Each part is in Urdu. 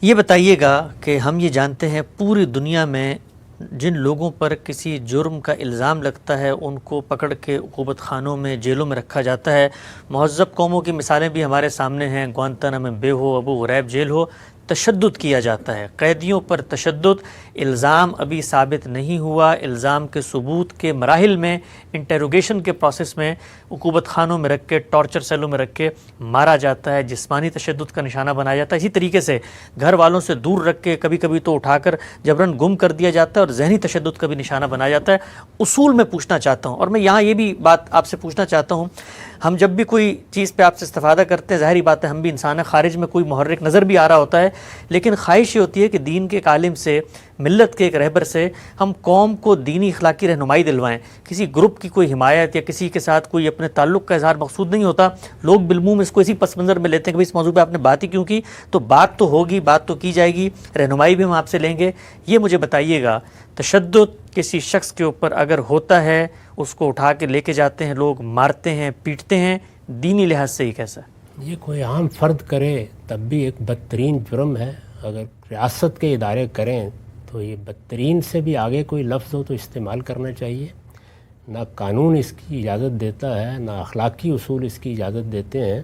یہ بتائیے گا کہ ہم یہ جانتے ہیں پوری دنیا میں جن لوگوں پر کسی جرم کا الزام لگتا ہے ان کو پکڑ کے عقوبت خانوں میں، جیلوں میں رکھا جاتا ہے۔ مہذب قوموں کی مثالیں بھی ہمارے سامنے ہیں، گوانتانامو بے ہو، ابو غریب جیل ہو، تشدد کیا جاتا ہے، قیدیوں پر تشدد۔ الزام ابھی ثابت نہیں ہوا، الزام کے ثبوت کے مراحل میں، انٹیروگیشن کے پروسیس میں عقوبت خانوں میں رکھ کے، ٹارچر سیلوں میں رکھ کے مارا جاتا ہے، جسمانی تشدد کا نشانہ بنایا جاتا ہے۔ اسی طریقے سے گھر والوں سے دور رکھ کے کبھی کبھی تو اٹھا کر جبراً گم کر دیا جاتا ہے اور ذہنی تشدد کا بھی نشانہ بنایا جاتا ہے۔ اصول میں پوچھنا چاہتا ہوں، اور میں یہاں یہ بھی بات آپ سے پوچھنا چاہتا ہوں، ہم جب بھی کوئی چیز پہ آپ سے استفادہ کرتے ہیں، ظاہری بات ہے ہم بھی انسان ہیں، خارج میں کوئی محرک نظر بھی آ رہا ہوتا ہے، لیکن خواہش یہ ہوتی ہے کہ دین کے ایک عالم سے، ملت کے ایک رہبر سے ہم قوم کو دینی اخلاقی رہنمائی دلوائیں۔ کسی گروپ کی کوئی حمایت یا کسی کے ساتھ کوئی اپنے تعلق کا اظہار مقصود نہیں ہوتا، لوگ بالعموم اس کو اسی پس منظر میں لیتے ہیں کہ اس موضوع پہ آپ نے بات ہی کیوں کی، تو بات تو ہوگی، بات تو کی جائے گی، رہنمائی بھی ہم آپ سے لیں گے۔ یہ مجھے بتائیے گا، تشدد کسی شخص کے اوپر اگر ہوتا ہے، اس کو اٹھا کے لے کے جاتے ہیں لوگ، مارتے ہیں، پیٹتے ہیں، دینی لحاظ سے یہ کیسا ہے؟ یہ کوئی عام فرد کرے تب بھی ایک بدترین جرم ہے، اگر ریاست کے ادارے کریں تو یہ بدترین سے بھی آگے کوئی لفظ ہو تو استعمال کرنا چاہیے۔ نہ قانون اس کی اجازت دیتا ہے، نہ اخلاقی اصول اس کی اجازت دیتے ہیں۔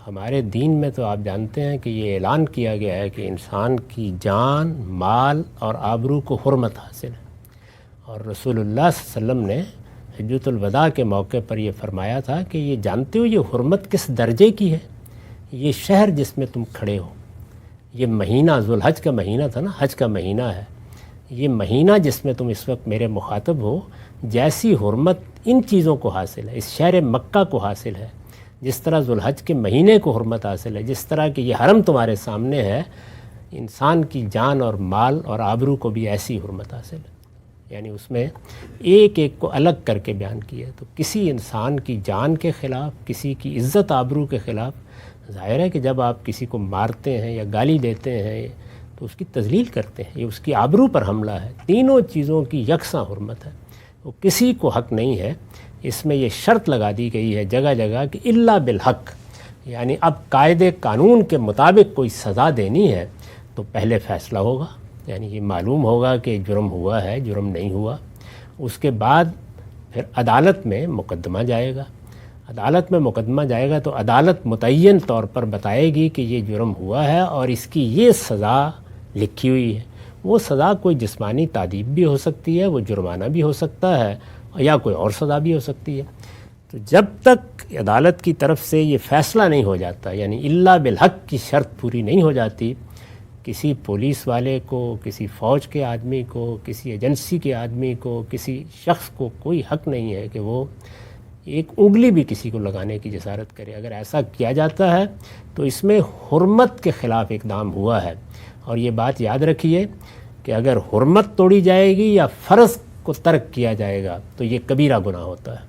ہمارے دین میں تو آپ جانتے ہیں کہ یہ اعلان کیا گیا ہے کہ انسان کی جان، مال اور آبرو کو حرمت حاصل ہے، اور رسول اللہ صلی اللہ علیہ وسلم نے حجۃ الوداع کے موقع پر یہ فرمایا تھا کہ یہ جانتے ہو یہ حرمت کس درجے کی ہے؟ یہ شہر جس میں تم کھڑے ہو، یہ مہینہ ذوالحج کا مہینہ تھا نا، حج کا مہینہ ہے، یہ مہینہ جس میں تم اس وقت میرے مخاطب ہو، جیسی حرمت ان چیزوں کو حاصل ہے، اس شہر مکہ کو حاصل ہے، جس طرح ذوالحج کے مہینے کو حرمت حاصل ہے، جس طرح کہ یہ حرم تمہارے سامنے ہے، انسان کی جان اور مال اور آبرو کو بھی ایسی حرمت حاصل ہے۔ یعنی اس میں ایک ایک کو الگ کر کے بیان کیا ہے۔ تو کسی انسان کی جان کے خلاف، کسی کی عزت آبرو کے خلاف، ظاہر ہے کہ جب آپ کسی کو مارتے ہیں یا گالی دیتے ہیں تو اس کی تذلیل کرتے ہیں، یہ اس کی آبرو پر حملہ ہے۔ تینوں چیزوں کی یکساں حرمت ہے، وہ کسی کو حق نہیں ہے۔ اس میں یہ شرط لگا دی گئی ہے جگہ جگہ کہ الا بالحق، یعنی اب قاعدے قانون کے مطابق کوئی سزا دینی ہے تو پہلے فیصلہ ہوگا، یعنی یہ معلوم ہوگا کہ جرم ہوا ہے، جرم نہیں ہوا، اس کے بعد پھر عدالت میں مقدمہ جائے گا۔ عدالت میں مقدمہ جائے گا تو عدالت متعین طور پر بتائے گی کہ یہ جرم ہوا ہے اور اس کی یہ سزا لکھی ہوئی ہے۔ وہ سزا کوئی جسمانی تعذیب بھی ہو سکتی ہے، وہ جرمانہ بھی ہو سکتا ہے، یا کوئی اور سزا بھی ہو سکتی ہے۔ تو جب تک عدالت کی طرف سے یہ فیصلہ نہیں ہو جاتا، یعنی الا بالحق کی شرط پوری نہیں ہو جاتی، کسی پولیس والے کو، کسی فوج کے آدمی کو، کسی ایجنسی کے آدمی کو، کسی شخص کو کوئی حق نہیں ہے کہ وہ ایک انگلی بھی کسی کو لگانے کی جسارت کرے۔ اگر ایسا کیا جاتا ہے تو اس میں حرمت کے خلاف اقدام ہوا ہے، اور یہ بات یاد رکھیے کہ اگر حرمت توڑی جائے گی یا فرض کو ترک کیا جائے گا تو یہ کبیرہ گناہ ہوتا ہے،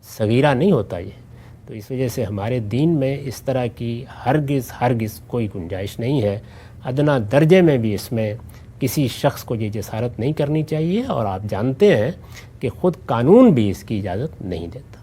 صغیرہ نہیں ہوتا یہ۔ تو اس وجہ سے ہمارے دین میں اس طرح کی ہرگز کوئی گنجائش نہیں ہے، ادنا درجے میں بھی اس میں کسی شخص کو یہ جسارت نہیں کرنی چاہیے، اور آپ جانتے ہیں کہ خود قانون بھی اس کی اجازت نہیں دیتا۔